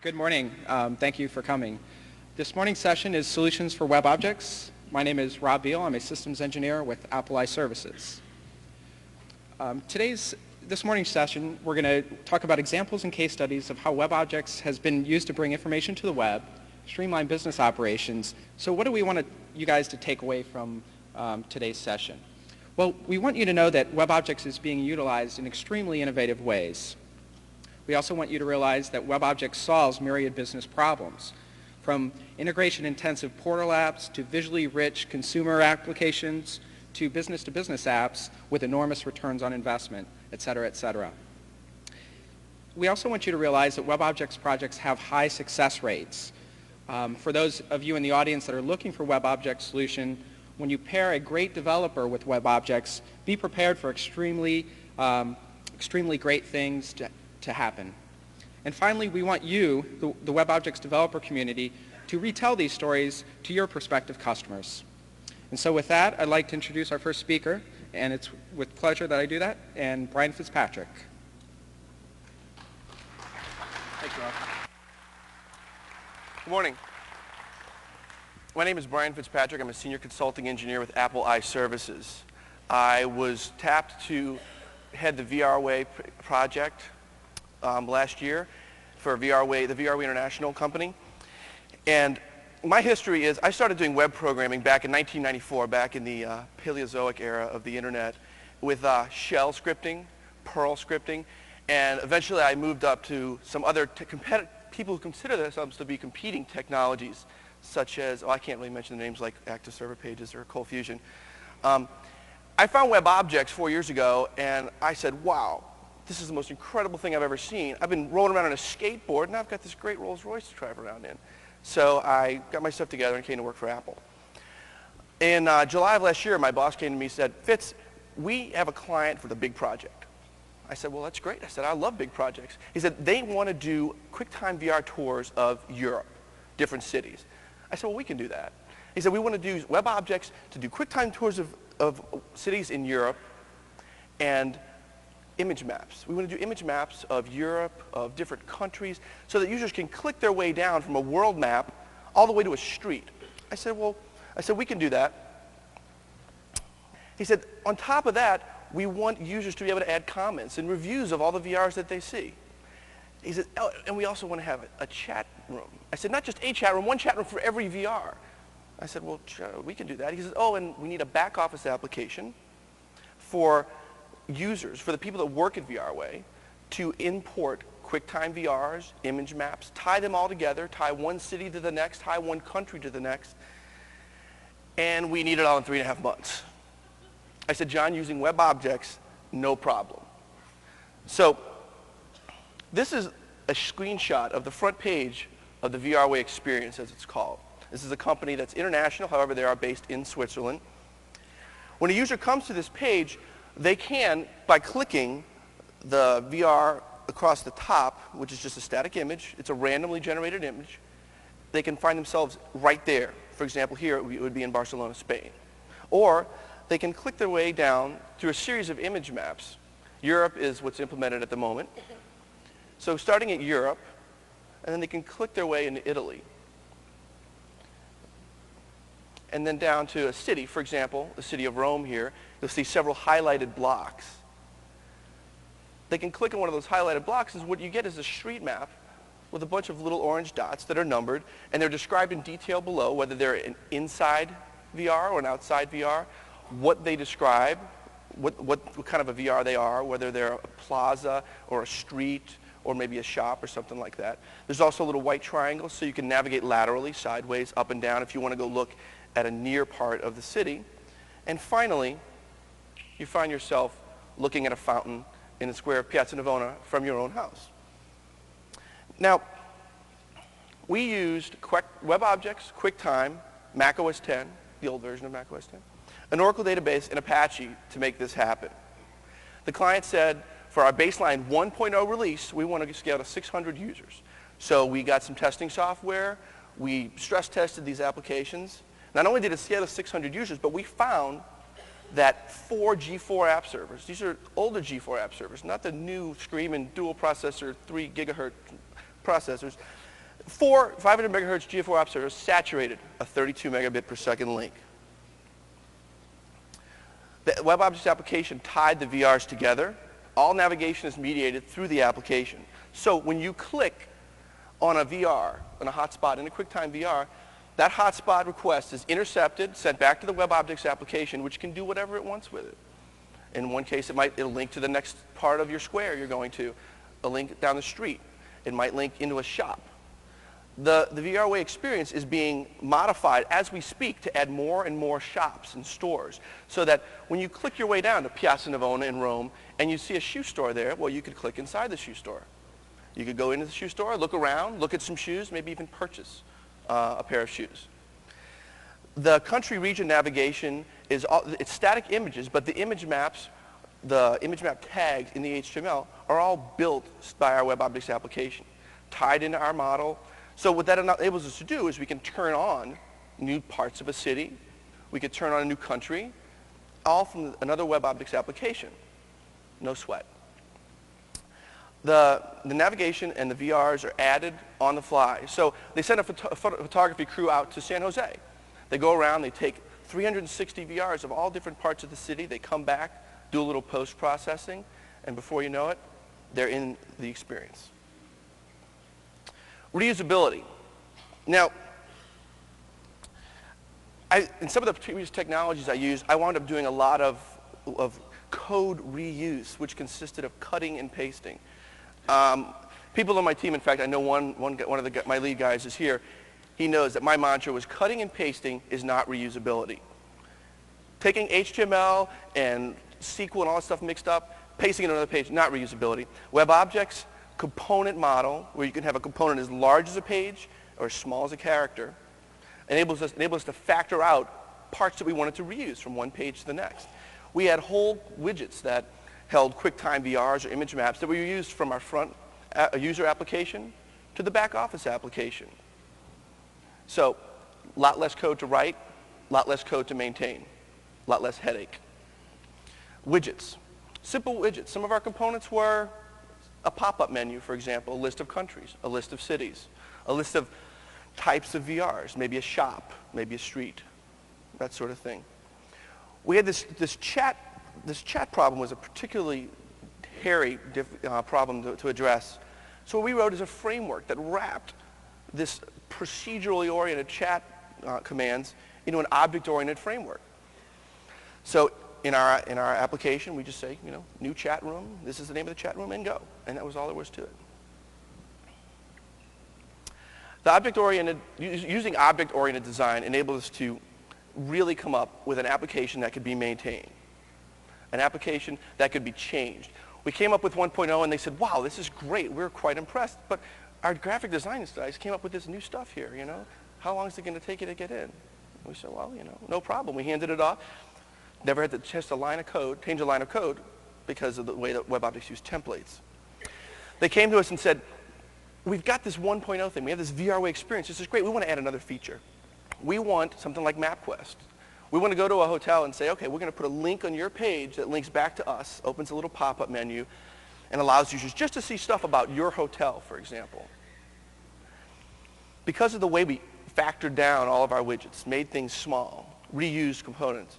Good morning. Thank you for coming. This morning's session is Solutions for WebObjects. My name is Rob Beal. I'm a systems engineer with Apple iServices. This morning's session, we're going to talk about examples and case studies of how WebObjects has been used to bring information to the web, streamline business operations. So what do we want you guys to take away from today's session? Well, we want you to know that WebObjects is being utilized in extremely innovative ways. We also want you to realize that WebObjects solves myriad business problems, from integration-intensive portal apps to visually rich consumer applications to business-to-business apps with enormous returns on investment, et cetera, et cetera. We also want you to realize that WebObjects projects have high success rates. For those of you in the audience that are looking for WebObjects solution, when you pair a great developer with WebObjects, be prepared for extremely great things to happen. And finally, we want you, the WebObjects developer community, to retell these stories to your prospective customers. And so with that, I'd like to introduce our first speaker, and it's with pleasure that I do that, and Brian Fitzpatrick. Thanks, Rob. Good morning. My name is Brian Fitzpatrick. I'm a senior consulting engineer with Apple iServices. I was tapped to head the VRWay project last year for the VRWay International company. And my history is I started doing web programming back in 1994, back in the Paleozoic era of the internet, with shell scripting, Perl scripting, and eventually I moved up to some other people who consider themselves to be competing technologies, such as, I can't really mention the names like Active Server Pages or Cold Fusion. I found WebObjects 4 years ago, and I said, wow, this is the most incredible thing I've ever seen. I've been rolling around on a skateboard, and now I've got this great Rolls Royce to drive around in. So I got my stuff together and came to work for Apple. In July of last year, my boss came to me and said, Fitz, we have a client for the big project. I said, well, that's great. I said, I love big projects. He said, they want to do QuickTime VR tours of Europe, different cities. I said, well, we can do that. He said, we want to do WebObjects to do QuickTime tours of cities in Europe and image maps. We want to do image maps of Europe, of different countries, so that users can click their way down from a world map all the way to a street. I said, well, we can do that. He said, on top of that, we want users to be able to add comments and reviews of all the VRs that they see. He said, oh, and we also want to have a chat room. I said, not just a chat room, one chat room for every VR. I said, well, we can do that. He says, oh, and we need a back office application for users, for the people that work at VRWay, to import QuickTime VRs, image maps, tie them all together, tie one city to the next, tie one country to the next, and we need it all in 3.5 months. I said, John, using WebObjects, no problem. So this is a screenshot of the front page of the VRWay experience, as it's called. This is a company that's international, however, they are based in Switzerland. When a user comes to this page, they can, by clicking the VR across the top, which is just a static image, it's a randomly generated image, they can find themselves right there. For example, here it would be in Barcelona, Spain. Or they can click their way down through a series of image maps. Europe is what's implemented at the moment. So starting at Europe, and then they can click their way into Italy. And then down to a city, for example, the city of Rome here, you'll see several highlighted blocks. They can click on one of those highlighted blocks, and what you get is a street map with a bunch of little orange dots that are numbered, and they're described in detail below, whether they're an inside VR or an outside VR, what they describe, what kind of a VR they are, whether they're a plaza or a street or maybe a shop or something like that. There's also little white triangles, so you can navigate laterally, sideways, up and down if you want to go look at a near part of the city. And finally, you find yourself looking at a fountain in the square of Piazza Navona from your own house. Now, we used WebObjects, QuickTime, macOS 10, the old version of macOS 10, an Oracle database, and Apache to make this happen. The client said, for our baseline 1.0 release, we want to scale to 600 users. So we got some testing software, we stress tested these applications. Not only did it scale to 600 users, but we found that 4 G4 app servers, these are older G4 app servers, not the new screaming dual processor 3 gigahertz processors, 500 megahertz GFO app servers saturated a 32 megabit per second link. The WebObjects application tied the VRs together. All navigation is mediated through the application. So when you click on a VR, on a hotspot in a QuickTime VR, that hotspot request is intercepted, sent back to the WebObjects application, which can do whatever it wants with it. In one case, it'll link to the next part of your square you're going to, a link down the street. It might link into a shop. The VRWay experience is being modified as we speak to add more and more shops and stores, so that when you click your way down to Piazza Navona in Rome and you see a shoe store there, well, you could click inside the shoe store. You could go into the shoe store, look around, look at some shoes, maybe even purchase a pair of shoes. The country region navigation it's static images, but the image maps, the image map tags in the HTML are all built by our WebObjects application, tied into our model. So what that enables us to do is we can turn on new parts of a city. We could turn on a new country, all from another WebObjects application. No sweat. The navigation and the VRs are added on the fly. So they send a photography crew out to San Jose. They go around, they take 360 VRs of all different parts of the city. They come back, do a little post-processing, and before you know it, they're in the experience. Reusability. Now, in some of the previous technologies I used, I wound up doing a lot of code reuse, which consisted of cutting and pasting. People on my team, in fact, I know one of my lead guys is here. He knows that my mantra was cutting and pasting is not reusability. Taking HTML and SQL and all that stuff mixed up, pasting it on another page, not reusability. WebObjects, component model, where you can have a component as large as a page or as small as a character, enables us to factor out parts that we wanted to reuse from one page to the next. We had whole widgets that held QuickTime VRs or image maps that were used from our front user application to the back office application. So, a lot less code to write, a lot less code to maintain, a lot less headache. Widgets. Simple widgets. Some of our components were a pop-up menu, for example, a list of countries, a list of cities, a list of types of VRs, maybe a shop, maybe a street, that sort of thing. We had this chat problem was a particularly hairy problem to address. So what we wrote is a framework that wrapped this procedurally oriented chat commands into an object-oriented framework. So in our application, we just say, new chat room, this is the name of the chat room, and go. And that was all there was to it. Using object-oriented design enabled us to really come up with an application that could be maintained, an application that could be changed. We came up with 1.0 and they said, wow, this is great, we're quite impressed, but our graphic design guys came up with this new stuff here, How long is it going to take you to get in? And we said, well, no problem. We handed it off. Never had to change a line of code because of the way that WebObjects use templates. They came to us and said, we've got this 1.0 thing. We have this VRWay experience. This is great. We want to add another feature. We want something like MapQuest. We want to go to a hotel and say, okay, we're going to put a link on your page that links back to us, opens a little pop-up menu, and allows users just to see stuff about your hotel, for example. Because of the way we factored down all of our widgets, made things small, reused components,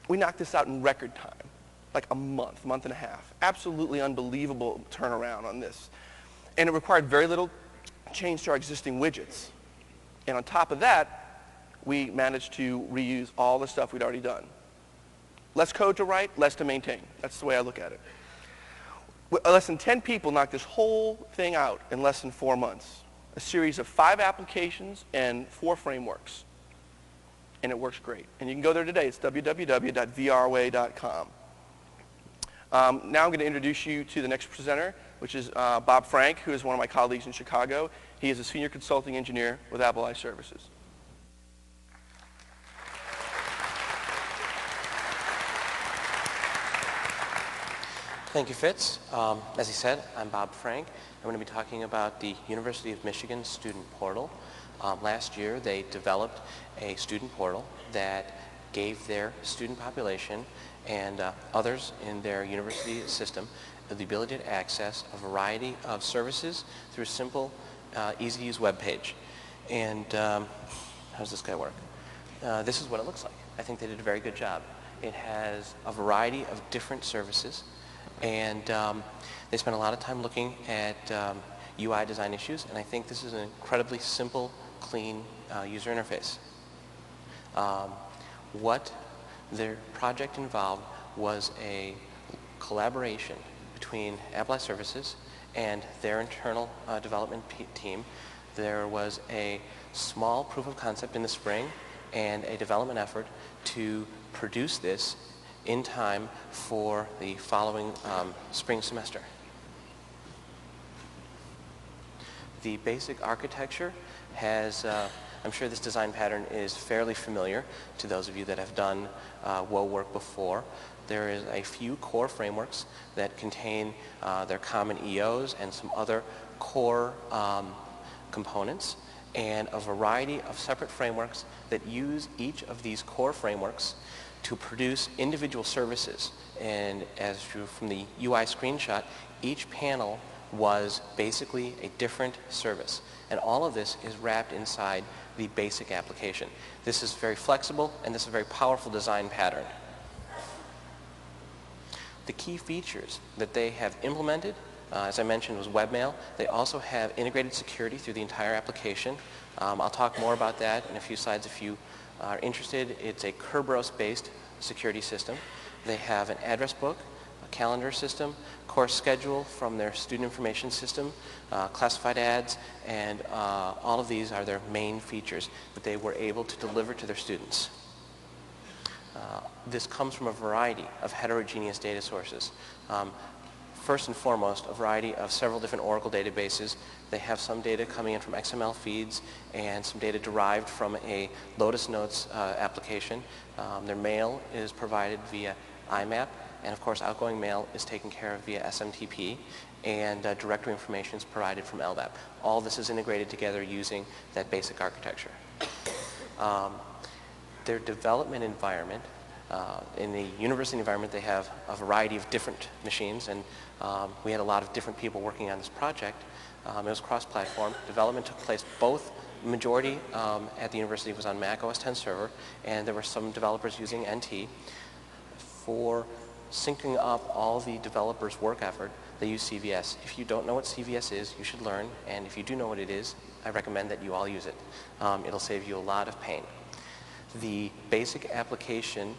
we knocked this out in record time, like a month and a half. Absolutely unbelievable turnaround on this. And it required very little change to our existing widgets. And on top of that, we managed to reuse all the stuff we'd already done. Less code to write, less to maintain. That's the way I look at it. Less than 10 people knocked this whole thing out in less than 4 months. A series of 5 applications and 4 frameworks. And it works great. And you can go there today. It's www.vrway.com. Now I'm going to introduce you to the next presenter, which is Bob Frank, who is one of my colleagues in Chicago. He is a senior consulting engineer with Apple iServices. Thank you, Fitz. As he said, I'm Bob Frank. I'm going to be talking about the University of Michigan Student Portal. Last year, they developed a student portal that gave their student population and others in their university system the ability to access a variety of services through simple easy-to-use web page. And how does this guy work? This is what it looks like. I think they did a very good job. It has a variety of different services, and they spent a lot of time looking at UI design issues, and I think this is an incredibly simple, clean user interface. What their project involved was a collaboration between Apple Services and their internal development team. There was a small proof of concept in the spring and a development effort to produce this in time for the following spring semester. The basic architecture has, I'm sure this design pattern is fairly familiar to those of you that have done WO work before. There is a few core frameworks that contain their common EOs and some other core components, and a variety of separate frameworks that use each of these core frameworks to produce individual services. And as from the UI screenshot, each panel was basically a different service. And all of this is wrapped inside the basic application. This is very flexible, and this is a very powerful design pattern. The key features that they have implemented, as I mentioned, was webmail. They also have integrated security through the entire application. I'll talk more about that in a few slides if you are interested. It's a Kerberos-based security system. They have an address book, a calendar system, course schedule from their student information system, classified ads, and all of these are their main features that they were able to deliver to their students. This comes from a variety of heterogeneous data sources. First and foremost, a variety of several different Oracle databases. They have some data coming in from XML feeds and some data derived from a Lotus Notes application. Their mail is provided via IMAP, and of course outgoing mail is taken care of via SMTP, and directory information is provided from LDAP. All this is integrated together using that basic architecture. Their development environment, in the university environment, they have a variety of different machines, and we had a lot of different people working on this project. It was cross-platform. Development took place both. Majority at the university was on Mac OS X server, and there were some developers using NT. For syncing up all the developers' work effort, they use CVS. If you don't know what CVS is, you should learn, and if you do know what it is, I recommend that you all use it. It'll save you a lot of pain. The basic application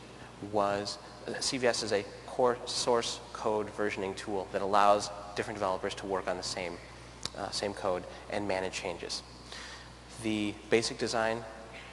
was, CVS is a core source code versioning tool that allows different developers to work on the same code and manage changes. The basic design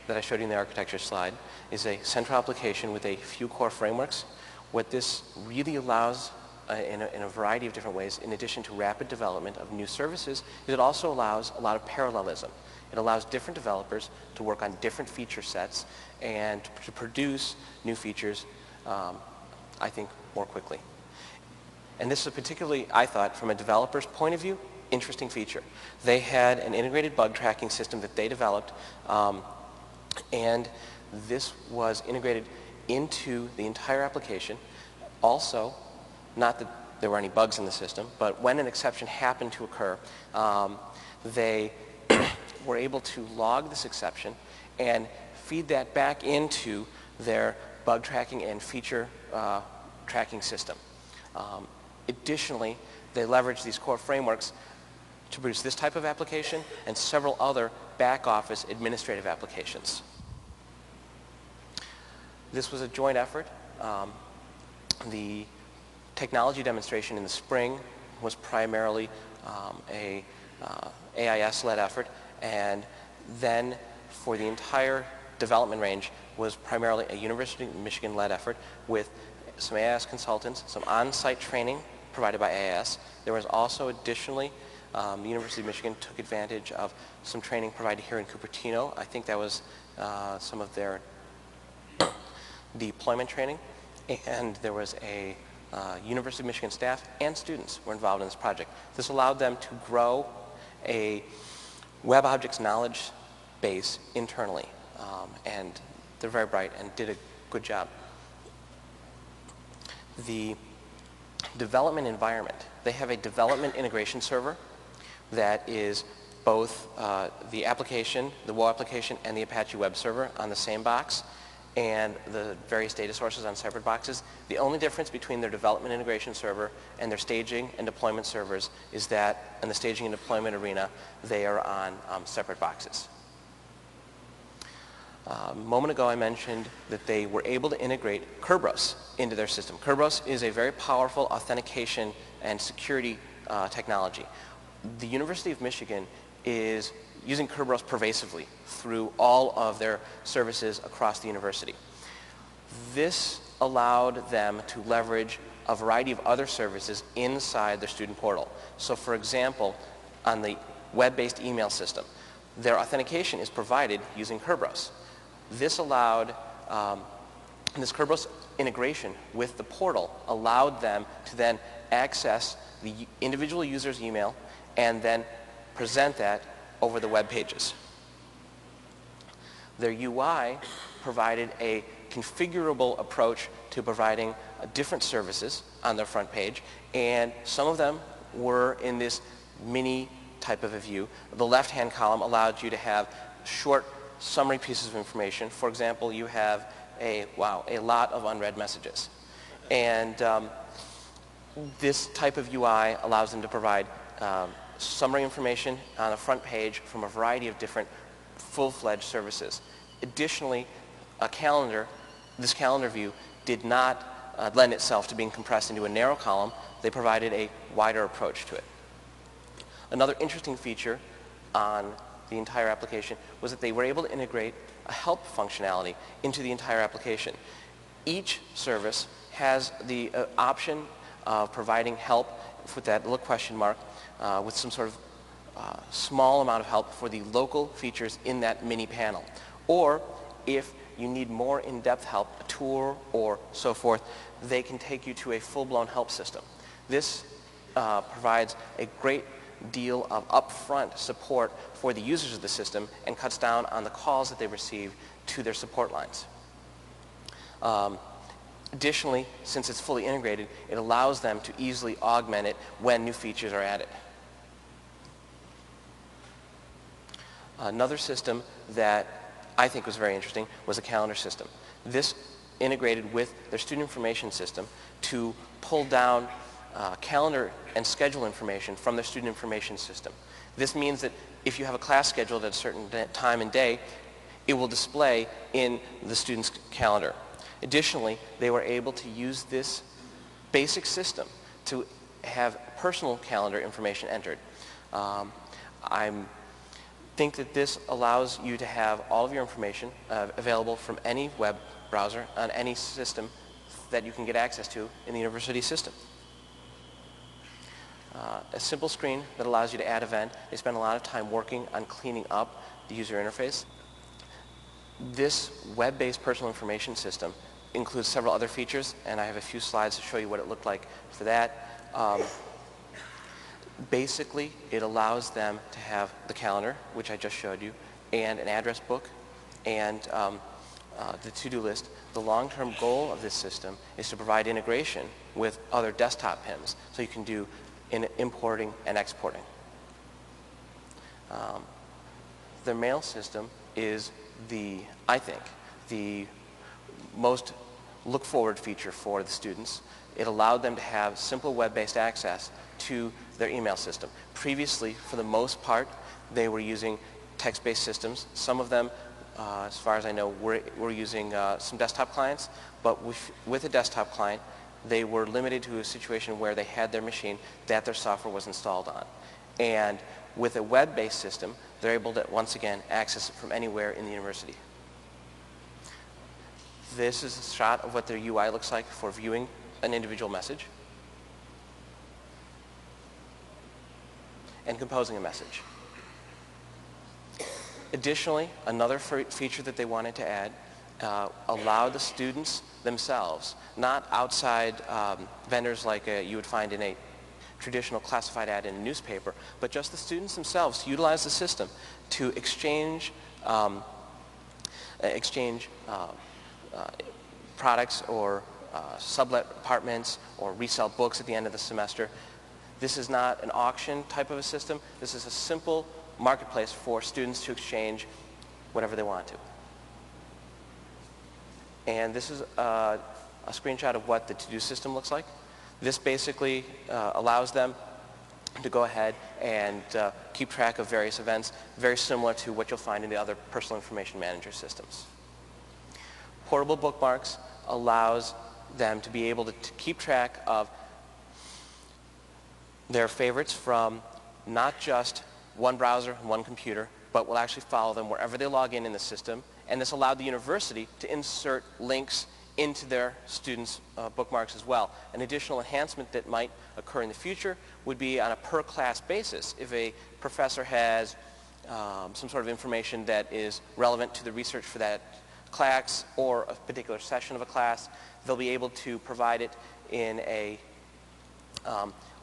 that I showed you in the architecture slide is a central application with a few core frameworks. What this really allows in a variety of different ways, in addition to rapid development of new services, is it also allows a lot of parallelism. It allows different developers to work on different feature sets and to produce new features, I think, more quickly. And this is particularly, I thought, from a developer's point of view, interesting feature. They had an integrated bug tracking system that they developed, and this was integrated into the entire application. Also, not that there were any bugs in the system, but when an exception happened to occur, they were able to log this exception and feed that back into their bug tracking and feature tracking system. Additionally, they leveraged these core frameworks to produce this type of application and several other back office administrative applications. This was a joint effort. The technology demonstration in the spring was primarily a AIS-led effort, and then for the entire development range was primarily a University of Michigan-led effort with some AIS consultants, some on-site training provided by AIS. There was also additionally, the University of Michigan took advantage of some training provided here in Cupertino. I think that was some of their deployment training, and there was a University of Michigan staff and students were involved in this project. This allowed them to grow a WebObjects knowledge base internally, and they're very bright and did a good job. The development environment, they have a development integration server that is both the application, the WoW application, and the Apache web server on the same box, and the various data sources on separate boxes. The only difference between their development integration server and their staging and deployment servers is that in the staging and deployment arena, they are on separate boxes. A moment ago I mentioned that they were able to integrate Kerberos into their system. Kerberos is a very powerful authentication and security technology. The University of Michigan is using Kerberos pervasively through all of their services across the university. This allowed them to leverage a variety of other services inside their student portal. So for example, on the web-based email system, their authentication is provided using Kerberos. This allowed, this Kerberos integration with the portal allowed them to then access the individual user's email and then present that over the web pages. Their UI provided a configurable approach to providing different services on their front page, and some of them were in this mini type of a view. The left-hand column allowed you to have short summary pieces of information. For example, you have a lot of unread messages. And this type of UI allows them to provide summary information on the front page from a variety of different full-fledged services. Additionally, this calendar view did not lend itself to being compressed into a narrow column. They provided a wider approach to it. Another interesting feature on the entire application was that they were able to integrate a help functionality into the entire application. Each service has the option of providing help with that little question mark with some sort of small amount of help for the local features in that mini panel. Or if you need more in-depth help, a tour or so forth, they can take you to a full-blown help system. This provides a great deal of upfront support for the users of the system and cuts down on the calls that they receive to their support lines. Additionally, since it's fully integrated, it allows them to easily augment it when new features are added. Another system that I think was very interesting was a calendar system. This integrated with their student information system to pull down calendar and schedule information from their student information system. This means that if you have a class scheduled at a certain time and day, it will display in the student's calendar. Additionally, they were able to use this basic system to have personal calendar information entered. I think that this allows you to have all of your information available from any web browser on any system that you can get access to in the university system. A simple screen that allows you to add event. They spend a lot of time working on cleaning up the user interface. This web-based personal information system includes several other features, and I have a few slides to show you what it looked like for that. Basically, it allows them to have the calendar, which I just showed you, and an address book, and the to-do list. The long-term goal of this system is to provide integration with other desktop PIMs, so you can do importing and exporting. Their mail system is I think, the most look-forward feature for the students. It allowed them to have simple web-based access to their email system. Previously, for the most part, they were using text-based systems. Some of them, as far as I know, were using some desktop clients, but with a desktop client, they were limited to a situation where they had their machine that their software was installed on. And with a web-based system, they're able to, once again, access it from anywhere in the university. This is a shot of what their UI looks like for viewing an individual message and composing a message. Additionally, another feature that they wanted to add allow the students themselves, not outside vendors like you would find in a traditional classified ad in a newspaper, but just the students themselves to utilize the system to exchange products or sublet apartments or resell books at the end of the semester. This is not an auction type of a system. This is a simple marketplace for students to exchange whatever they want to. And this is a screenshot of what the to-do system looks like. This basically allows them to go ahead and keep track of various events, very similar to what you'll find in the other personal information manager systems. Portable bookmarks allows them to be able to keep track of their favorites from not just one browser and one computer, but will actually follow them wherever they log in the system. And this allowed the university to insert links into their students' bookmarks as well. An additional enhancement that might occur in the future would be on a per-class basis. If a professor has some sort of information that is relevant to the research for that class or a particular session of a class, they'll be able to provide it in a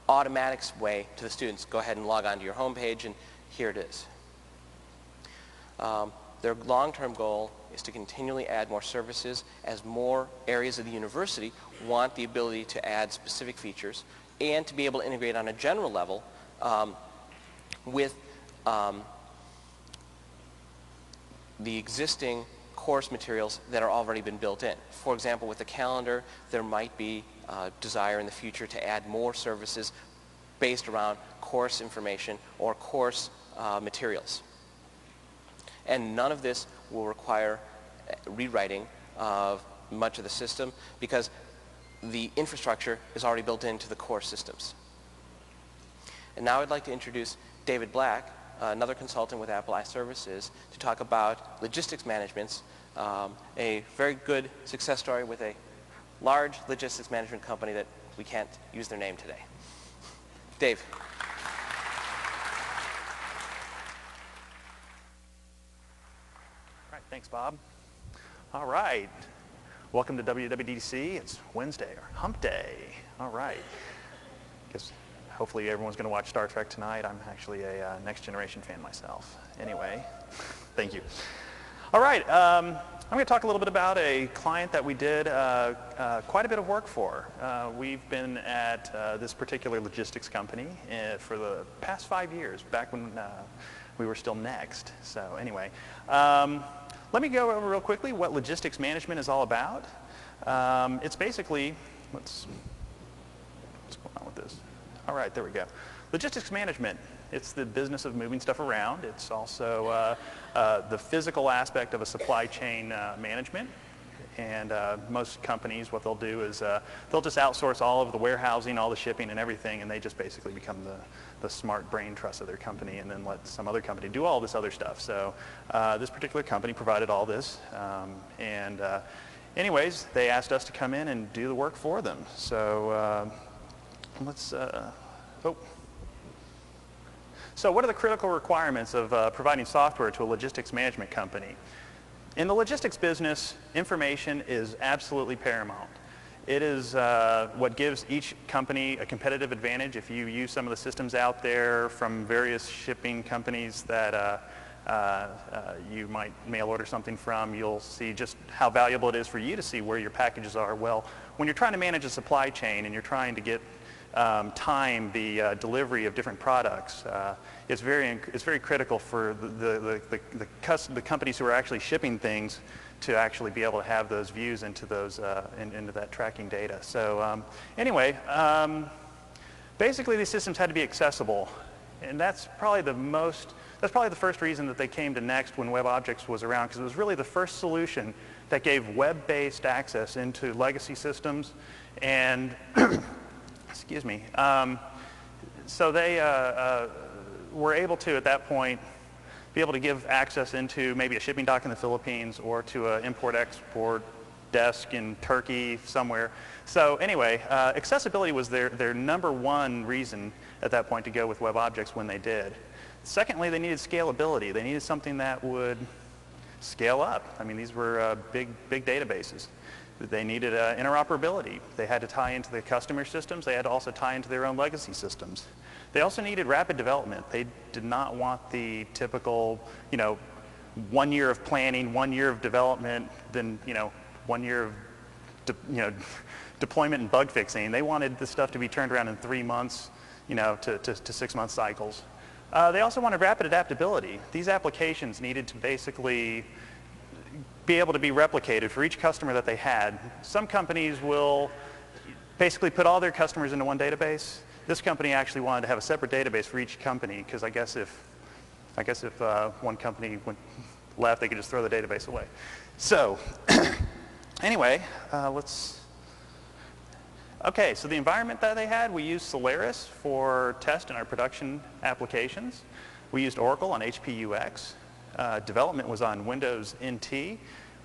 automatic way to the students. Go ahead and log on to your home page, and here it is. Their long-term goal is to continually add more services as more areas of the university want the ability to add specific features and to be able to integrate on a general level with the existing course materials that are already been built in. For example, with the calendar, there might be desire in the future to add more services based around course information or course materials. And none of this will require rewriting of much of the system because the infrastructure is already built into the core systems. And now I'd like to introduce David Black, another consultant with Apple iServices, to talk about logistics management, a very good success story with a large logistics management company that we can't use their name today. Dave. All right, thanks, Bob. All right, welcome to WWDC. It's Wednesday, or Hump Day. All right. Guess hopefully everyone's going to watch Star Trek tonight. I'm actually a Next Generation fan myself. Anyway, thank you. All right, I'm going to talk a little bit about a client that we did quite a bit of work for. We've been at this particular logistics company for the past 5 years, back when we were still Next. So anyway, let me go over real quickly what logistics management is all about. It's basically, what's going on with this? All right, there we go. Logistics management, it's the business of moving stuff around. It's also the physical aspect of a supply chain management. And most companies, what they'll do is they'll just outsource all of the warehousing, all the shipping and everything, and they just basically become the smart brain trust of their company and then let some other company do all this other stuff. So this particular company provided all this. Anyways, they asked us to come in and do the work for them. So So what are the critical requirements of providing software to a logistics management company? In the logistics business, information is absolutely paramount. It is what gives each company a competitive advantage. If you use some of the systems out there from various shipping companies that you might mail order something from, you'll see just how valuable it is for you to see where your packages are. Well, when you're trying to manage a supply chain and you're trying to get time the delivery of different products, it's very critical for the companies who are actually shipping things to actually be able to have those views into those into that tracking data. So anyway, basically these systems had to be accessible, and that's probably the first reason that they came to Next when WebObjects was around, because it was really the first solution that gave web-based access into legacy systems. And excuse me. So they were able to, at that point, be able to give access into maybe a shipping dock in the Philippines or to an import-export desk in Turkey somewhere. So anyway, accessibility was their number one reason at that point to go with WebObjects when they did. Secondly, they needed scalability. They needed something that would scale up. I mean, these were big databases. They needed interoperability. They had to tie into the customer systems. They had to also tie into their own legacy systems. They also needed rapid development. They did not want the typical, 1 year of planning, 1 year of development, then 1 year of deployment and bug fixing. They wanted this stuff to be turned around in 3 months, to 6 month cycles. They also wanted rapid adaptability. These applications needed to basically be able to be replicated for each customer that they had. Some companies will basically put all their customers into one database. This company actually wanted to have a separate database for each company, because I guess if one company left, they could just throw the database away. So anyway, okay, so the environment that they had, we used Solaris for test in our production applications. We used Oracle on HP-UX. Development was on Windows NT.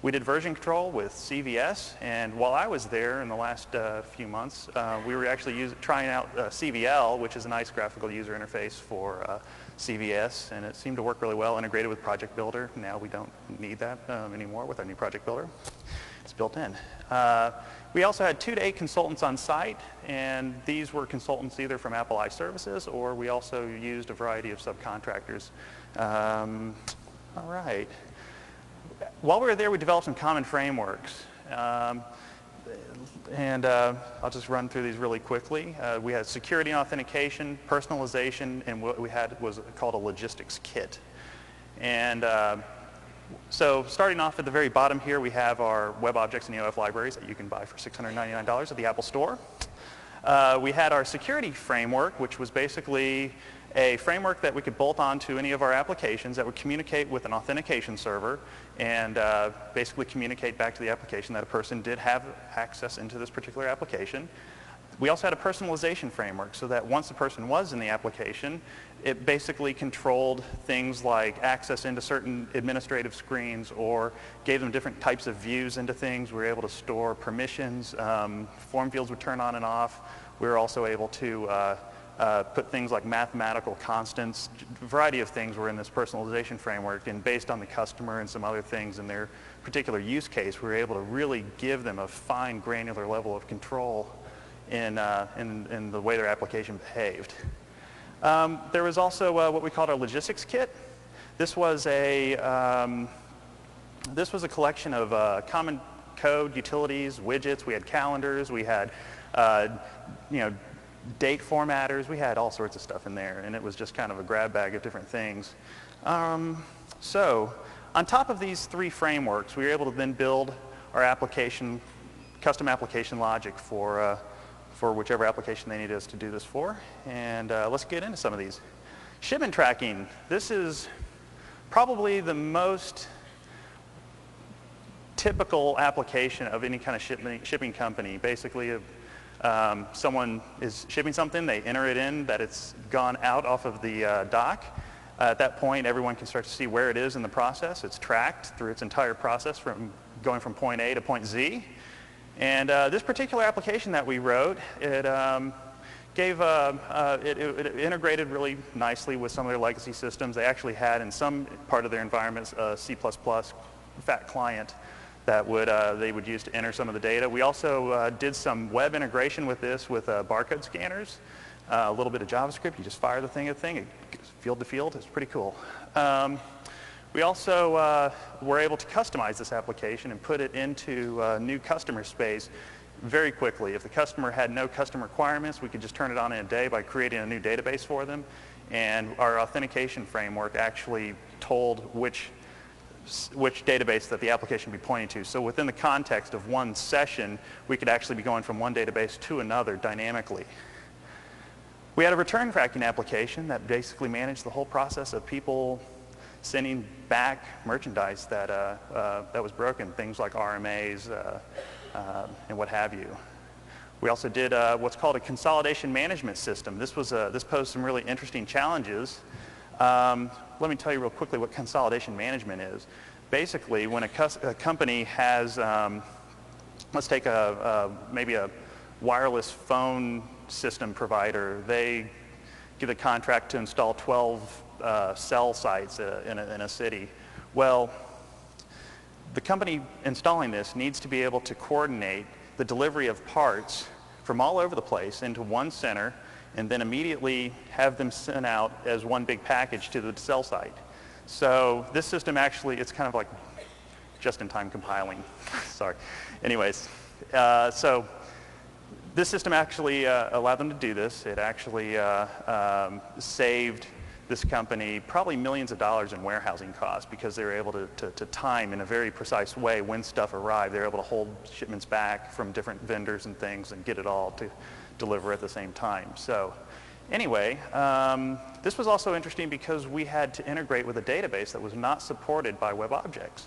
We did version control with CVS, and while I was there in the last few months, we were actually trying out CVL, which is a nice graphical user interface for CVS, and it seemed to work really well, integrated with Project Builder. Now we don't need that anymore with our new Project Builder. It's built in. We also had 2 to 8 consultants on site, and these were consultants either from Apple iServices, or we also used a variety of subcontractors. All right. While we were there, we developed some common frameworks. I'll just run through these really quickly. We had security and authentication, personalization, and what we had was called a logistics kit. And so starting off at the very bottom here, we have our WebObjects and EOF libraries that you can buy for $699 at the Apple Store. We had our security framework, which was basically a framework that we could bolt onto any of our applications that would communicate with an authentication server and basically communicate back to the application that a person did have access into this particular application. We also had a personalization framework so that once the person was in the application, it basically controlled things like access into certain administrative screens or gave them different types of views into things. We were able to store permissions. Form fields would turn on and off. We were also able to put things like mathematical constants. A variety of things were in this personalization framework, and based on the customer and some other things in their particular use case, we were able to really give them a fine granular level of control in the way their application behaved. There was also what we called our logistics kit. This was a collection of common code, utilities, widgets. We had calendars. We had date formatters. We had all sorts of stuff in there, and it was just kind of a grab bag of different things. So on top of these 3 frameworks, we were able to then build our application, custom application logic for whichever application they needed us to do this for. And let's get into some of these. Shipment tracking. This is probably the most typical application of any kind of shipping company. Basically, someone is shipping something, they enter it in that it's gone out off of the dock. At that point, everyone can start to see where it is in the process. It's tracked through its entire process from going from point A to point Z. And this particular application that we wrote, it integrated really nicely with some of their legacy systems. They actually had in some part of their environments a C++ fat client that they would use to enter some of the data. We also did some web integration with this with barcode scanners, a little bit of JavaScript. You just fire the thing at the thing, it goes field to field. It's pretty cool. We also were able to customize this application and put it into new customer space very quickly. If the customer had no custom requirements, we could just turn it on in a day by creating a new database for them. And our authentication framework actually told which database that the application would be pointing to. So within the context of one session, we could actually be going from one database to another dynamically. We had a return tracking application that basically managed the whole process of people sending back merchandise that was broken, things like RMAs and what have you. We also did what's called a consolidation management system. This posed some really interesting challenges. Let me tell you real quickly what consolidation management is. Basically, when a company has, let's take maybe a wireless phone system provider. They give a contract to install 12 cell sites in a city. Well, the company installing this needs to be able to coordinate the delivery of parts from all over the place into one center and then immediately have them sent out as one big package to the cell site. So this system actually, it's kind of like just-in-time compiling. Sorry. Anyways, so this system actually allowed them to do this. It actually saved this company probably millions of dollars in warehousing costs because they were able to time in a very precise way when stuff arrived. They were able to hold shipments back from different vendors and things and get it all to deliver at the same time. So anyway, this was also interesting because we had to integrate with a database that was not supported by WebObjects.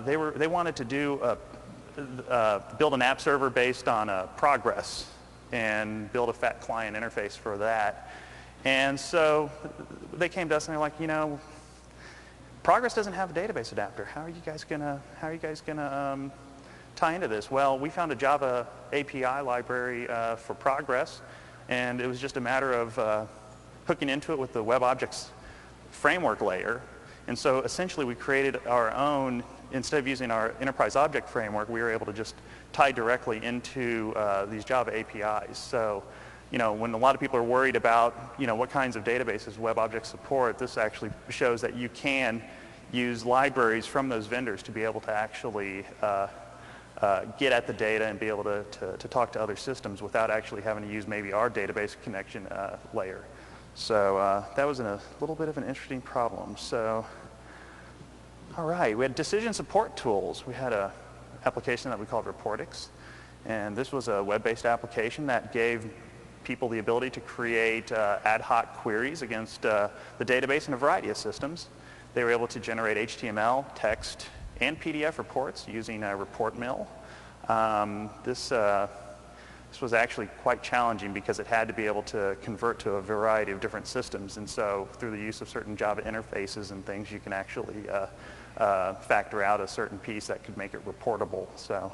They wanted to build an app server based on Progress and build a fat client interface for that. And so they came to us and they're like, you know, Progress doesn't have a database adapter. How are you guys gonna tie into this? Well, we found a Java API library for Progress, and it was just a matter of hooking into it with the WebObjects framework layer. And so essentially we created our own, instead of using our enterprise object framework, we were able to just tie directly into these Java APIs. So, you know, when a lot of people are worried about, you know, what kinds of databases WebObjects support, this actually shows that you can use libraries from those vendors to be able to actually get at the data and be able to talk to other systems without actually having to use maybe our database connection layer. So that was a little bit of an interesting problem. So, all right, we had decision support tools. We had an application that we called Reportix, and this was a web-based application that gave people the ability to create ad hoc queries against the database in a variety of systems. They were able to generate HTML, text, and PDF reports using a report mill. This was actually quite challenging because it had to be able to convert to a variety of different systems, and so through the use of certain Java interfaces and things, you can actually factor out a certain piece that could make it reportable. So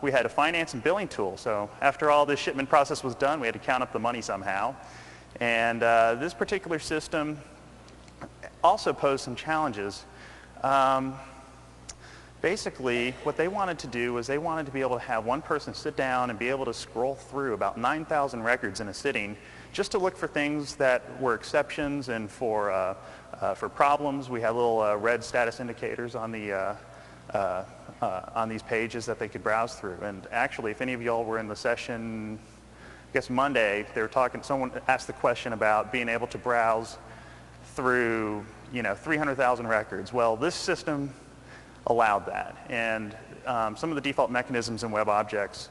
we had a finance and billing tool. So after all this shipment process was done, we had to count up the money somehow. And this particular system also posed some challenges. Basically, what they wanted to do was they wanted to be able to have one person sit down and be able to scroll through about 9,000 records in a sitting just to look for things that were exceptions and for problems. We had little red status indicators on these pages that they could browse through. And actually, if any of y'all were in the session, I guess Monday, they were talking, someone asked the question about being able to browse through, you know, 300,000 records. Well, this system allowed that. And some of the default mechanisms in WebObjects,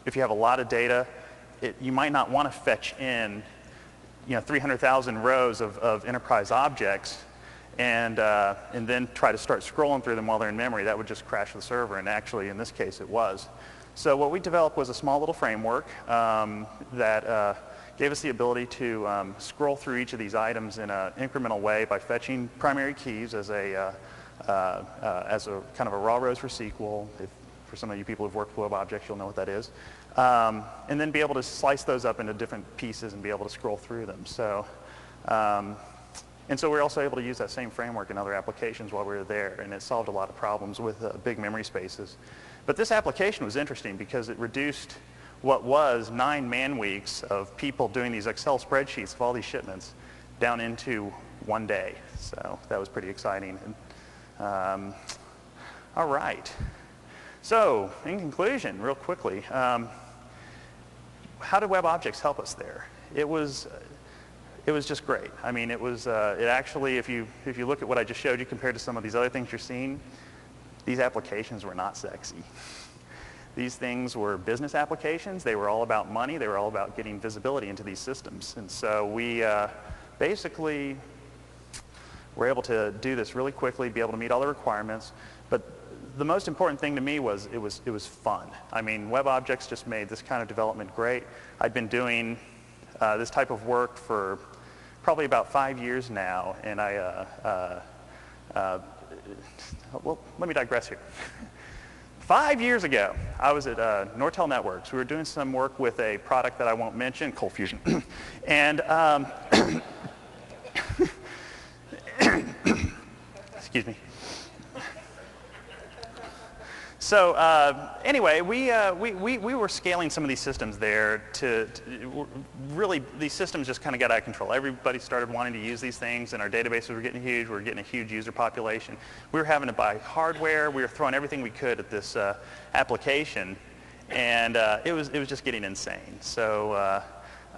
if you have a lot of data, you might not want to fetch in, you know, 300,000 rows of enterprise objects and then try to start scrolling through them while they're in memory. That would just crash the server, and actually in this case it was. So what we developed was a small little framework that gave us the ability to scroll through each of these items in an incremental way by fetching primary keys as a kind of a raw rows for SQL. For some of you people who've worked with WebObjects, you'll know what that is. And then be able to slice those up into different pieces and be able to scroll through them. So, and so we're also able to use that same framework in other applications while we were there, and it solved a lot of problems with big memory spaces. But this application was interesting because it reduced what was 9 man-weeks of people doing these Excel spreadsheets of all these shipments down into one day. So that was pretty exciting. And, all right. So in conclusion, real quickly, how did WebObjects help us there? It was just great. I mean, it actually, if you look at what I just showed you compared to some of these other things you're seeing, these applications were not sexy. These things were business applications. They were all about money. They were all about getting visibility into these systems. And so we basically were able to do this really quickly, be able to meet all the requirements. But the most important thing to me was it was fun. I mean, WebObjects just made this kind of development great. I'd been doing this type of work for probably about 5 years now, and well, let me digress here. 5 years ago, I was at Nortel Networks. We were doing some work with a product that I won't mention, Cold Fusion. And excuse me. So anyway, we were scaling some of these systems there to really, these systems just kind of got out of control. Everybody started wanting to use these things, and our databases were getting huge. We were getting a huge user population. We were having to buy hardware. We were throwing everything we could at this application, and it was just getting insane. So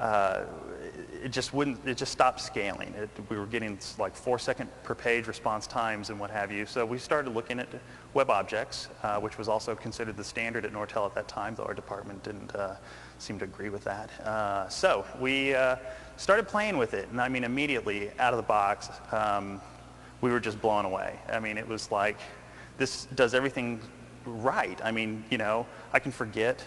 it just stopped scaling. We were getting like 4-second per page response times and what have you. So we started looking at WebObjects, which was also considered the standard at Nortel at that time, though our department didn't seem to agree with that. So we started playing with it, and I mean immediately out of the box, we were just blown away. I mean, it was like, this does everything right. I mean, you know, I can forget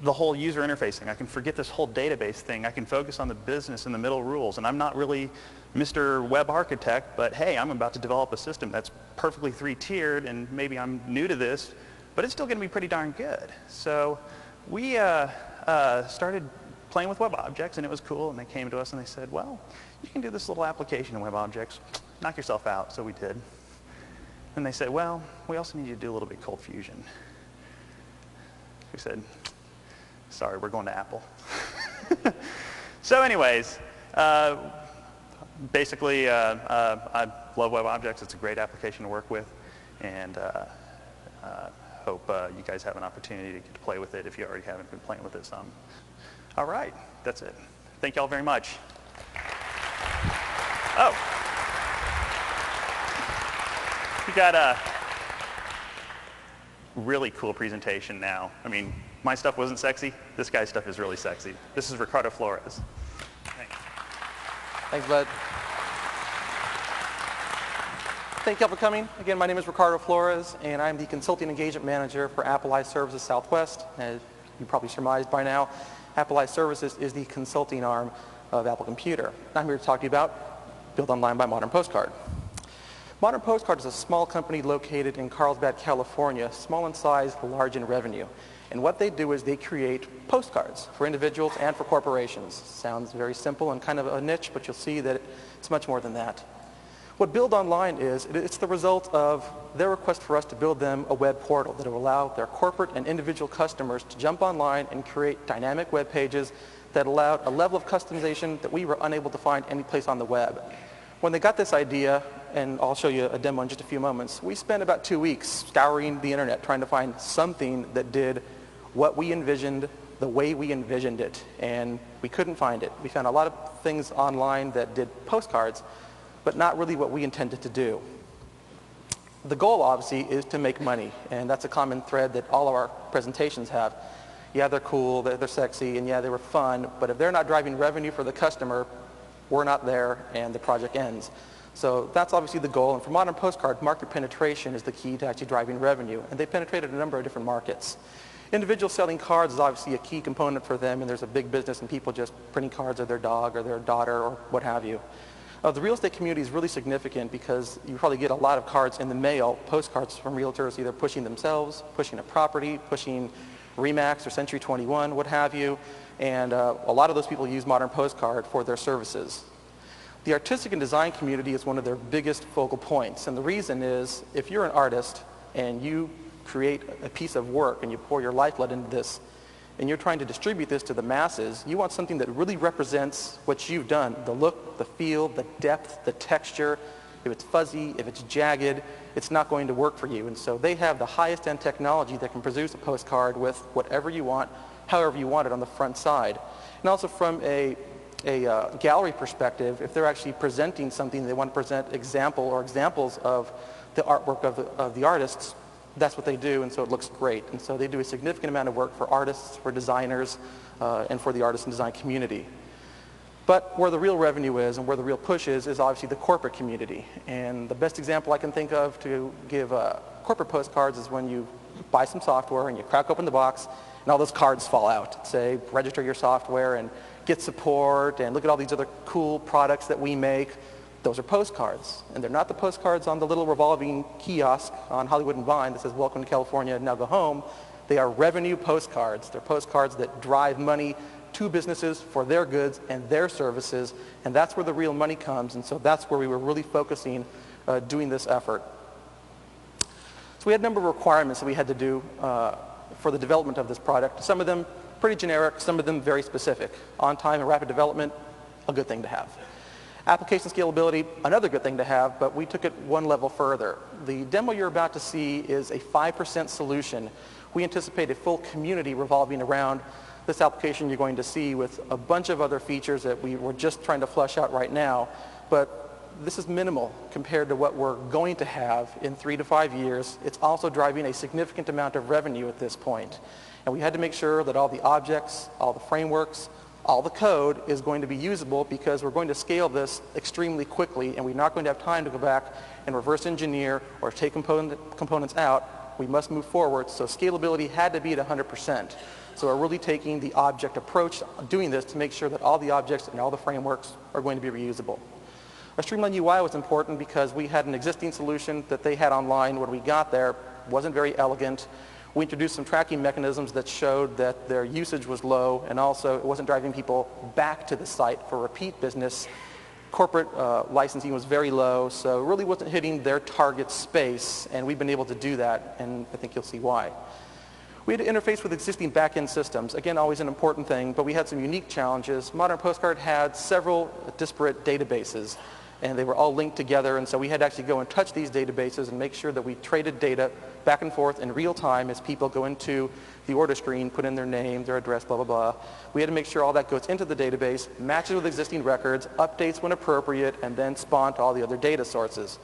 the whole user interfacing. I can forget this whole database thing. I can focus on the business and the middle rules. And I'm not really Mr. Web Architect, but hey, I'm about to develop a system that's perfectly 3-tiered, and maybe I'm new to this, but it's still going to be pretty darn good. So we started playing with WebObjects, and it was cool. And they came to us and they said, well, you can do this little application in WebObjects. Knock yourself out. So we did. And they said, well, we also need you to do a little bit of cold fusion. We said, sorry, we're going to Apple. So anyways, basically, I love WebObjects. It's a great application to work with, and hope you guys have an opportunity to get to play with it if you already haven't been playing with it some. All right, that's it. Thank you all very much. Oh, we got a really cool presentation now. I mean, my stuff wasn't sexy. This guy's stuff is really sexy. This is Ricardo Flores. Thanks. Thanks, bud. Thank you all for coming. Again, my name is Ricardo Flores, and I'm the Consulting Engagement Manager for Apple iServices Southwest. As you probably surmised by now, Apple iServices is the consulting arm of Apple Computer. I'm here to talk to you about Build Online by Modern Postcard. Modern Postcard is a small company located in Carlsbad, California, small in size, large in revenue. And what they do is they create postcards for individuals and for corporations. Sounds very simple and kind of a niche, but you'll see that it's much more than that. What Build Online is, it's the result of their request for us to build them a web portal that will allow their corporate and individual customers to jump online and create dynamic web pages that allowed a level of customization that we were unable to find any place on the web. When they got this idea, and I'll show you a demo in just a few moments, we spent about 2 weeks scouring the internet trying to find something that did what we envisioned the way we envisioned it, and we couldn't find it. We found a lot of things online that did postcards, but not really what we intended to do. The goal, obviously, is to make money, and that's a common thread that all of our presentations have. Yeah, they're cool, they're sexy, and yeah, they were fun, but if they're not driving revenue for the customer, we're not there, and the project ends. So that's obviously the goal, and for Modern Postcard, market penetration is the key to actually driving revenue, and they penetrated a number of different markets. Individual selling cards is obviously a key component for them, and there's a big business in people just printing cards of their dog or their daughter or what have you. The real estate community is really significant because you probably get a lot of cards in the mail, postcards from realtors either pushing themselves, pushing a property, pushing RE/MAX or Century 21, what have you, and a lot of those people use Modern Postcard for their services. The artistic and design community is one of their biggest focal points, and the reason is if you're an artist and you create a piece of work and you pour your lifeblood into this and you're trying to distribute this to the masses, you want something that really represents what you've done, the look, the feel, the depth, the texture. If it's fuzzy, if it's jagged, it's not going to work for you. And so they have the highest end technology that can produce a postcard with whatever you want, however you want it on the front side. And also from a gallery perspective, if they're actually presenting something, they want to present examples of the artwork of the artists, that's what they do, and so it looks great. And so they do a significant amount of work for artists, for designers, and for the artist and design community. But where the real revenue is and where the real push is obviously the corporate community. And the best example I can think of to give corporate postcards is when you buy some software and you crack open the box and all those cards fall out. Say, register your software and get support and look at all these other cool products that we make. Those are postcards, and they're not the postcards on the little revolving kiosk on Hollywood and Vine that says, welcome to California, now go home. They are revenue postcards. They're postcards that drive money to businesses for their goods and their services, and that's where the real money comes, and so that's where we were really focusing doing this effort. So we had a number of requirements that we had to do for the development of this product. Some of them pretty generic, some of them very specific. On time and rapid development, a good thing to have. Application scalability, another good thing to have, but we took it one level further. The demo you're about to see is a 5% solution. We anticipate a full community revolving around This application you're going to see with a bunch of other features that we were just trying to flesh out right now, but this is minimal compared to what we're going to have in 3 to 5 years. It's also driving a significant amount of revenue at this point. And we had to make sure that all the objects, all the frameworks, all the code is going to be usable because we're going to scale this extremely quickly and we're not going to have time to go back and reverse engineer or take components out. We must move forward, so scalability had to be at 100%. So we're really taking the object approach, doing this to make sure that all the objects and all the frameworks are going to be reusable. Our streamlined UI was important because we had an existing solution that they had online when we got there. Wasn't very elegant. We introduced some tracking mechanisms that showed that their usage was low, and also it wasn't driving people back to the site for repeat business. Corporate licensing was very low, so it really wasn't hitting their target space, and we've been able to do that, and I think you'll see why. We had to interface with existing back-end systems. Again, always an important thing, but we had some unique challenges. Modern Postcard had several disparate databases, and they were all linked together, and so we had to actually go and touch these databases and make sure that we traded data back and forth in real time as people go into the order screen, put in their name, their address, blah, blah, blah. We had to make sure all that goes into the database, matches with existing records, updates when appropriate, and then spawn to all the other data sources.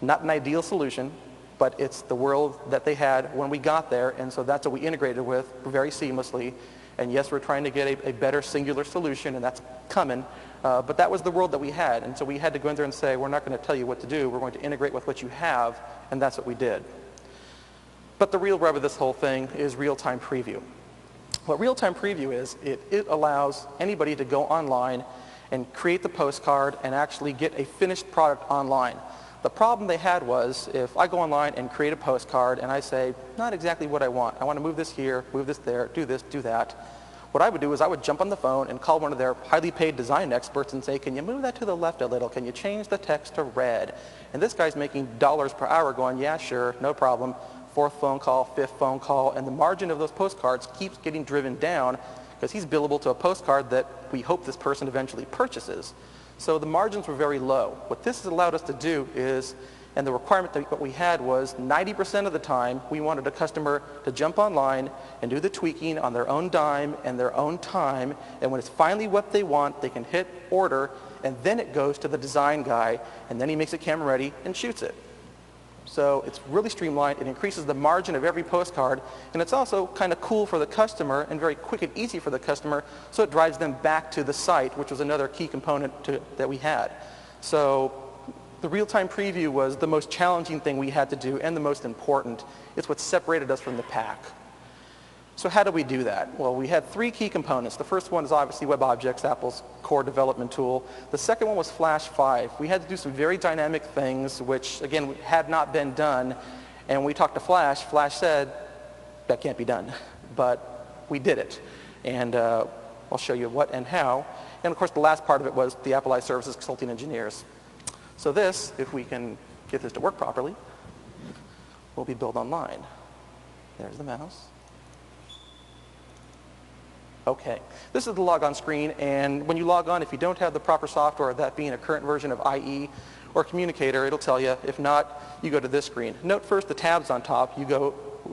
Not an ideal solution, but it's the world that they had when we got there, and so that's what we integrated with very seamlessly. And yes, we're trying to get a better singular solution, and that's coming. But that was the world that we had, and so we had to go in there and say, we're not going to tell you what to do, we're going to integrate with what you have, and that's what we did. But the real rub of this whole thing is real-time preview. What real-time preview is, it allows anybody to go online and create the postcard and actually get a finished product online. The problem they had was, if I go online and create a postcard and I say, not exactly what I want to move this here, move this there, do this, do that, what I would do is I would jump on the phone and call one of their highly paid design experts and say, can you move that to the left a little? Can you change the text to red? And this guy's making dollars per hour going, yeah, sure, no problem. Fourth phone call, fifth phone call, and the margin of those postcards keeps getting driven down because he's billable to a postcard that we hope this person eventually purchases. So the margins were very low. What this has allowed us to do is, and the requirement that what we had was 90% of the time we wanted a customer to jump online and do the tweaking on their own dime and their own time, and when it's finally what they want, they can hit order, and then it goes to the design guy, and then he makes it camera ready and shoots it. So it's really streamlined. It increases the margin of every postcard, and it's also kind of cool for the customer and very quick and easy for the customer, so it drives them back to the site, which was another key component that we had. So the real-time preview was the most challenging thing we had to do and the most important. It's what separated us from the pack. So how do we do that? Well, we had 3 key components. The first one is obviously WebObjects, Apple's core development tool. The second one was Flash 5. We had to do some very dynamic things, which, again, had not been done. And when we talked to Flash, Flash said, that can't be done. But we did it. And I'll show you what and how. And, of course, the last part of it was the Apple I Services consulting engineers. So this, if we can get this to work properly, will be built online. There's the mouse. Okay, this is the logon screen, and when you log on, if you don't have the proper software, that being a current version of IE or Communicator, it'll tell you. If not, you go to this screen. Note first the tabs on top. You go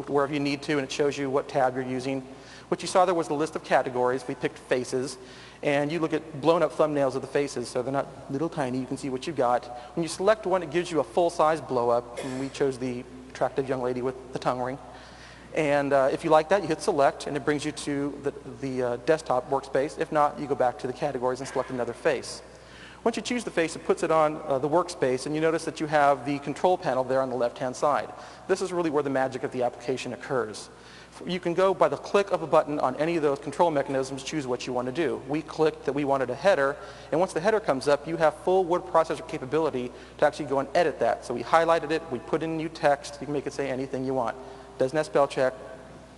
wherever you need to, and it shows you what tab you're using. What you saw there was the list of categories. We picked faces, and you look at blown-up thumbnails of the faces, so they're not little tiny. You can see what you got. When you select one, it gives you a full-size blow-up, and we chose the attractive young lady with the tongue ring. And if you like that, you hit select, and it brings you to the desktop workspace. If not, you go back to the categories and select another face. Once you choose the face, it puts it on the workspace, and you notice that you have the control panel there on the left-hand side. This is really where the magic of the application occurs. You can go by the click of a button on any of those control mechanisms, choose what you want to do. We clicked that we wanted a header, and once the header comes up, you have full word processor capability to actually go and edit that. So we highlighted it, we put in new text, you can make it say anything you want. Doesn't have spell check,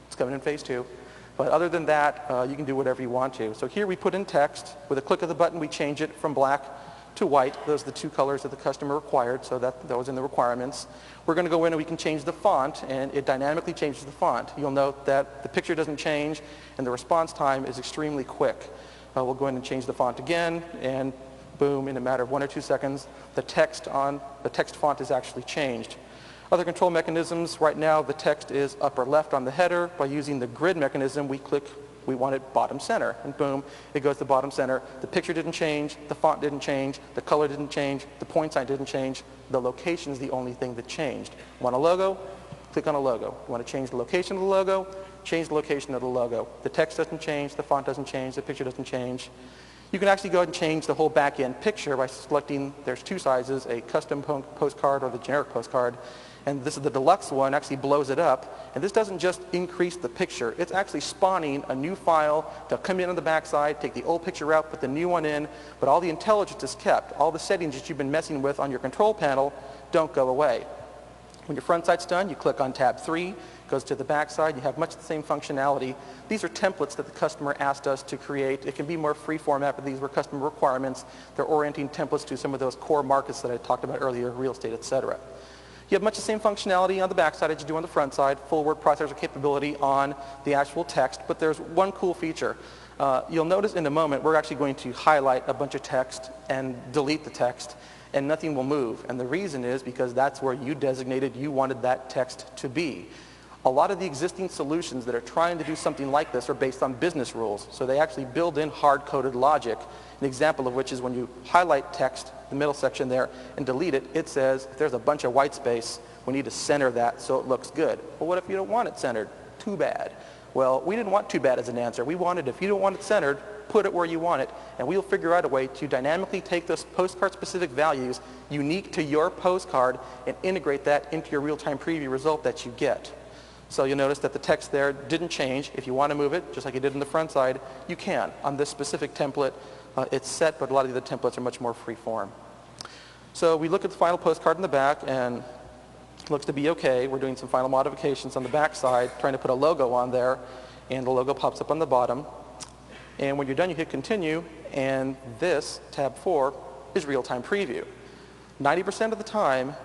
it's coming in phase 2. But other than that, you can do whatever you want to. So here we put in text. With a click of the button, we change it from black to white. Those are the 2 colors that the customer required, so that was in the requirements. We're going to go in and we can change the font, and it dynamically changes the font. You'll note that the picture doesn't change, and the response time is extremely quick. We'll go in and change the font again, and boom, in a matter of 1 or 2 seconds, the text font is actually changed. Other control mechanisms, right now the text is upper left on the header. By using the grid mechanism, we click we want it bottom center. And boom, it goes to bottom center. The picture didn't change, the font didn't change, the color didn't change, the point sign didn't change. The location is the only thing that changed. Want a logo? Click on a logo. You want to change the location of the logo? Change the location of the logo. The text doesn't change, the font doesn't change, the picture doesn't change. You can actually go ahead and change the whole back-end picture by selecting, there's two sizes, a custom postcard or the generic postcard. And this is the deluxe one, actually blows it up. And this doesn't just increase the picture, it's actually spawning a new file to come in on the backside, take the old picture out, put the new one in, but all the intelligence is kept. All the settings that you've been messing with on your control panel don't go away. When your front side's done, you click on tab 3, goes to the back side, you have much the same functionality. These are templates that the customer asked us to create. It can be more free format, but these were customer requirements. They're orienting templates to some of those core markets that I talked about earlier, real estate, etc. You have much the same functionality on the back side as you do on the front side, full word processor capability on the actual text, but there's one cool feature. You'll notice in a moment we're actually going to highlight a bunch of text and delete the text, and nothing will move. And the reason is because that's where you designated you wanted that text to be. A lot of the existing solutions that are trying to do something like this are based on business rules. So they actually build in hard-coded logic. An example of which is when you highlight text, the middle section there, and delete it, it says if there's a bunch of white space, we need to center that so it looks good. Well, what if you don't want it centered? Too bad. Well, we didn't want too bad as an answer. We wanted, if you don't want it centered, put it where you want it, and we'll figure out a way to dynamically take those postcard-specific values unique to your postcard and integrate that into your real-time preview result that you get. So you'll notice that the text there didn't change. If you want to move it, just like you did in the front side, you can. On this specific template, it's set, but a lot of the other templates are much more free form. So we look at the final postcard in the back, and it looks to be okay. We're doing some final modifications on the back side, trying to put a logo on there, and the logo pops up on the bottom. And when you're done, you hit continue, and this, tab 4, is real-time preview. 90% of the time,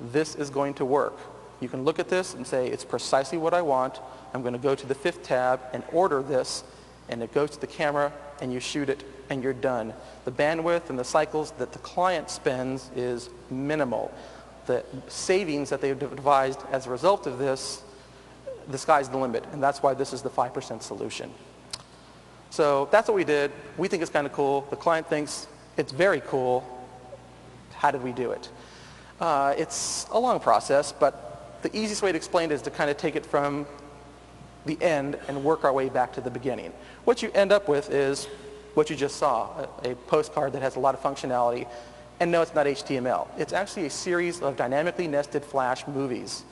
this is going to work. You can look at this and say, it's precisely what I want. I'm going to go to the 5th tab and order this, and it goes to the camera, and you shoot it, and you're done. The bandwidth and the cycles that the client spends is minimal. The savings that they've devised as a result of this, the sky's the limit, and that's why this is the 5% solution. So that's what we did. We think it's kind of cool. The client thinks it's very cool. How did we do it? It's a long process, but the easiest way to explain it is to kind of take it from the end and work our way back to the beginning. What you end up with is what you just saw, a postcard that has a lot of functionality. And no, it's not HTML. It's actually a series of dynamically nested Flash movies.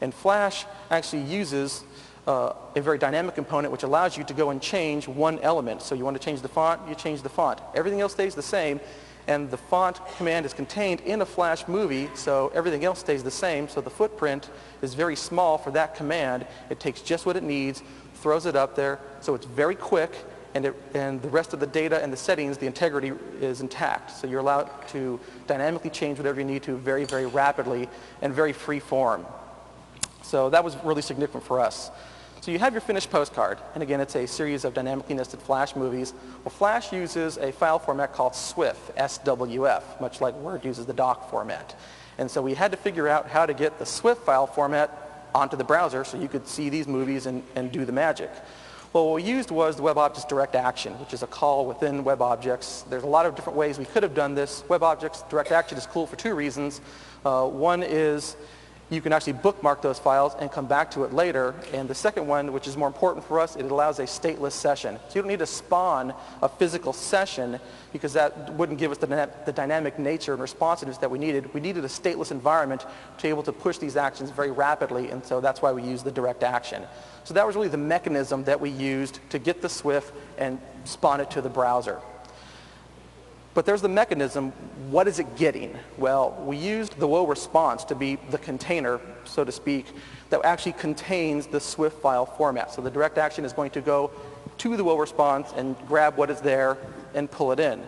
And Flash actually uses a very dynamic component which allows you to go and change one element. So you want to change the font, you change the font. Everything else stays the same, and the font command is contained in a Flash movie, so everything else stays the same. So the footprint is very small for that command. It takes just what it needs, throws it up there, so it's very quick, and the rest of the data and the settings, the integrity is intact. So you're allowed to dynamically change whatever you need to very, very rapidly and very free form. So that was really significant for us. So you have your finished postcard, and again, it's a series of dynamically nested Flash movies. Well, Flash uses a file format called SWF, SWF, much like Word uses the doc format. And so we had to figure out how to get the SWF file format onto the browser so you could see these movies and do the magic. Well, what we used was the WebObjects direct action, which is a call within WebObjects. There's a lot of different ways we could have done this. WebObjects direct action is cool for two reasons. One is you can actually bookmark those files and come back to it later. And the second one, which is more important for us, it allows a stateless session. So you don't need to spawn a physical session because that wouldn't give us the dynamic nature and responsiveness that we needed. We needed a stateless environment to be able to push these actions very rapidly, and so that's why we use the direct action. So that was really the mechanism that we used to get the SWF and spawn it to the browser. But there's the mechanism. What is it getting? Well, we used the WO response to be the container, so to speak, that actually contains the SWF file format. So the direct action is going to go to the WO response and grab what is there and pull it in.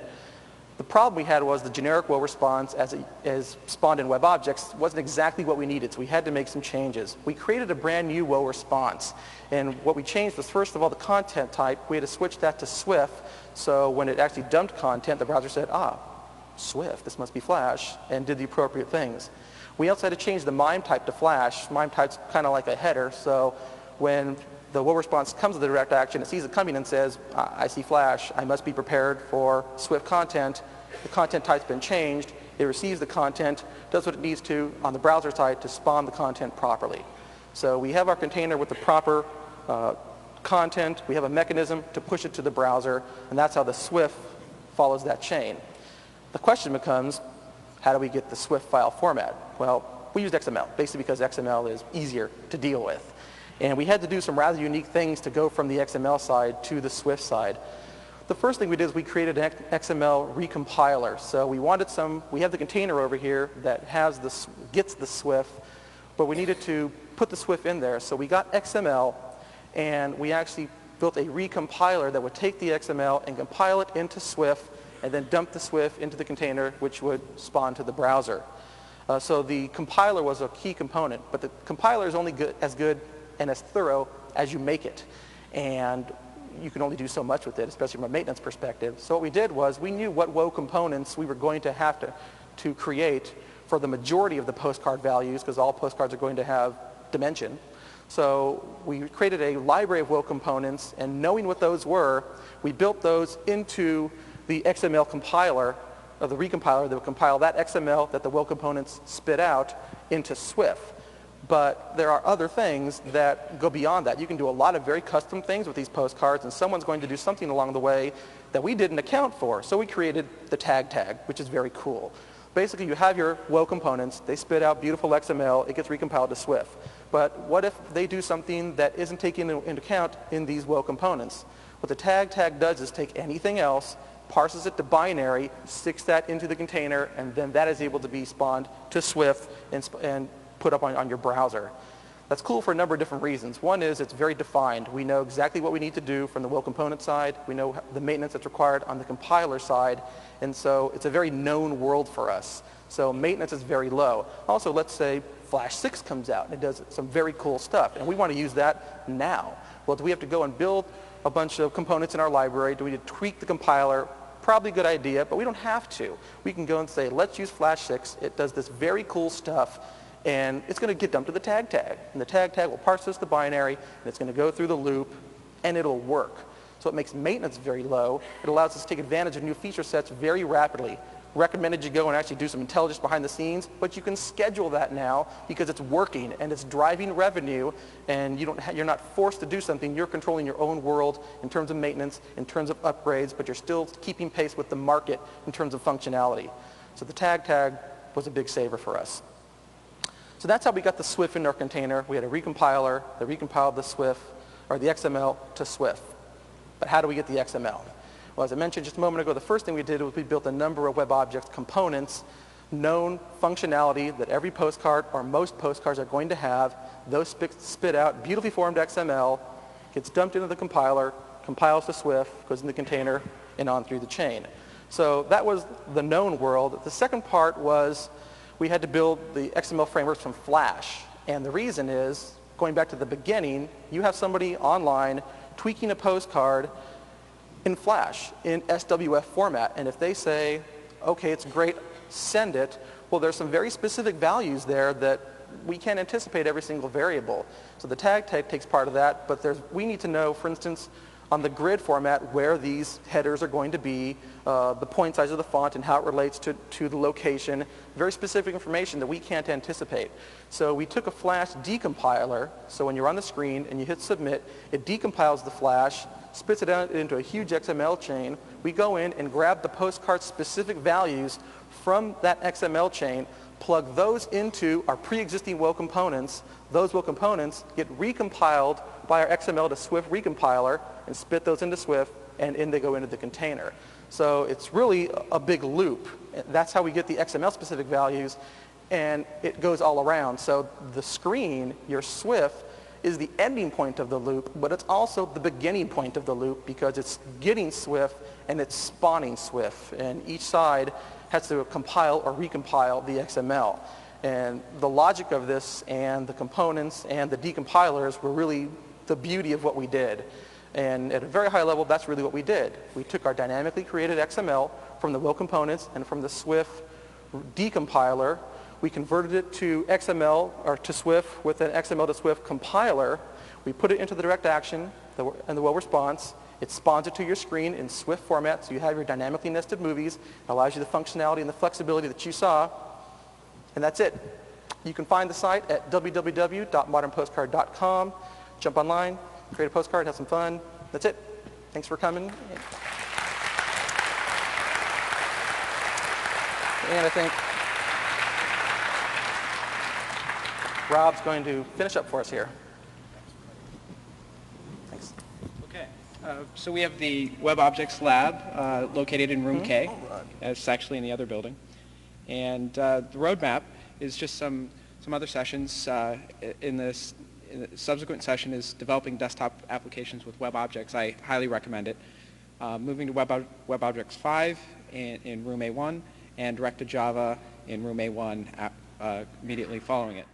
The problem we had was the generic WO response as spawned in WebObjects wasn't exactly what we needed, so we had to make some changes. We created a brand new WO response, and what we changed was, first of all, the content type. We had to switch that to SWF, so when it actually dumped content, the browser said, SWF, this must be Flash, and did the appropriate things. We also had to change the MIME type to Flash. MIME type's kind of like a header, so when the whoa response comes to the direct action, it sees it coming and says, I see flash, I must be prepared for Swift content. The content type's been changed. It receives the content, does what it needs to on the browser side to spawn the content properly. So we have our container with the proper content. We have a mechanism to push it to the browser, and that's how the Swift follows that chain. The question becomes, how do we get the Swift file format? Well, we used XML, basically because XML is easier to deal with. And we had to do some rather unique things to go from the XML side to the Swift side. The first thing we did is we created an XML recompiler. So we have the container over here that gets the Swift, but we needed to put the Swift in there. So we got XML, and we actually built a recompiler that would take the XML and compile it into Swift, and then dump the Swift into the container, which would spawn to the browser. So the compiler was a key component, but the compiler is only as good and as thorough as you make it. And you can only do so much with it, especially from a maintenance perspective. So what we did was we knew what WOA components we were going to have to create for the majority of the postcard values, because all postcards are going to have dimension. So we created a library of WOA components, and knowing what those were, we built those into the XML compiler, or the recompiler that would compile that XML that the WOA components spit out into Swift. But there are other things that go beyond that. You can do a lot of very custom things with these postcards, and someone's going to do something along the way that we didn't account for. So we created the tag, which is very cool. Basically, you have your WOA components. They spit out beautiful XML. It gets recompiled to Swift. But what if they do something that isn't taken into account in these WOA components? What the tag does is take anything else, parses it to binary, sticks that into the container, and then that is able to be spawned to Swift and put up on your browser. That's cool for a number of different reasons. One is it's very defined. We know exactly what we need to do from the WOA component side. We know the maintenance that's required on the compiler side. And so it's a very known world for us. So maintenance is very low. Also, let's say Flash 6 comes out and it does some very cool stuff, and we want to use that now. Well, do we have to go and build a bunch of components in our library? Do we need to tweak the compiler? Probably a good idea, but we don't have to. We can go and say, let's use Flash 6. It does this very cool stuff, and it's going to get dumped to the tag. And the tag will parse this to binary, and it's going to go through the loop, and it'll work. So it makes maintenance very low. It allows us to take advantage of new feature sets very rapidly. Recommended you go and actually do some intelligence behind the scenes, but you can schedule that now because it's working and it's driving revenue, and you're not forced to do something. You're controlling your own world in terms of maintenance, in terms of upgrades, but you're still keeping pace with the market in terms of functionality. So the tag was a big saver for us. So that's how we got the Swift in our container. We had a recompiler that recompiled the Swift, or the XML to Swift. But how do we get the XML? Well, as I mentioned just a moment ago, the first thing we did was we built a number of WebObjects components, known functionality that every postcard or most postcards are going to have. Those spit out beautifully formed XML, gets dumped into the compiler, compiles to Swift, goes in the container, and on through the chain. So that was the known world. The second part was we had to build the XML frameworks from Flash. And the reason is, going back to the beginning, you have somebody online tweaking a postcard in Flash, in SWF format. And if they say, okay, it's great, send it, well, there's some very specific values there that we can't anticipate every single variable. So the tag takes part of that, but we need to know, for instance, on the grid format where these headers are going to be, the point size of the font and how it relates to the location, very specific information that we can't anticipate. So we took a Flash decompiler, so when you're on the screen and you hit submit, it decompiles the Flash, spits it out into a huge XML chain. We go in and grab the postcard specific values from that XML chain, plug those into our pre-existing WOA components. Those WOA components get recompiled by our XML to Swift recompiler and spit those into Swift, and in they go into the container. So it's really a big loop. That's how we get the XML specific values, and it goes all around. So the screen, your Swift, is the ending point of the loop, but it's also the beginning point of the loop because it's getting Swift and it's spawning Swift, and each side has to compile or recompile the XML. And the logic of this and the components and the decompilers were really the beauty of what we did. And at a very high level, that's really what we did. We took our dynamically created XML from the WOA components and from the Swift decompiler. We converted it to XML or to Swift with an XML to Swift compiler. We put it into the direct action and the will response. It spawns it to your screen in Swift format, so you have your dynamically nested movies. It allows you the functionality and the flexibility that you saw, and that's it. You can find the site at www.modernpostcard.com. Jump online, create a postcard, have some fun. That's it. Thanks for coming. And I think Rob's going to finish up for us here. Thanks. Okay. So we have the WebObjects lab located in room K. It's actually in the other building. And the roadmap is just some other sessions. In the subsequent session is developing desktop applications with WebObjects. I highly recommend it. Moving to WebObjects 5 in room A1, and Direct to Java in room A1 immediately following it.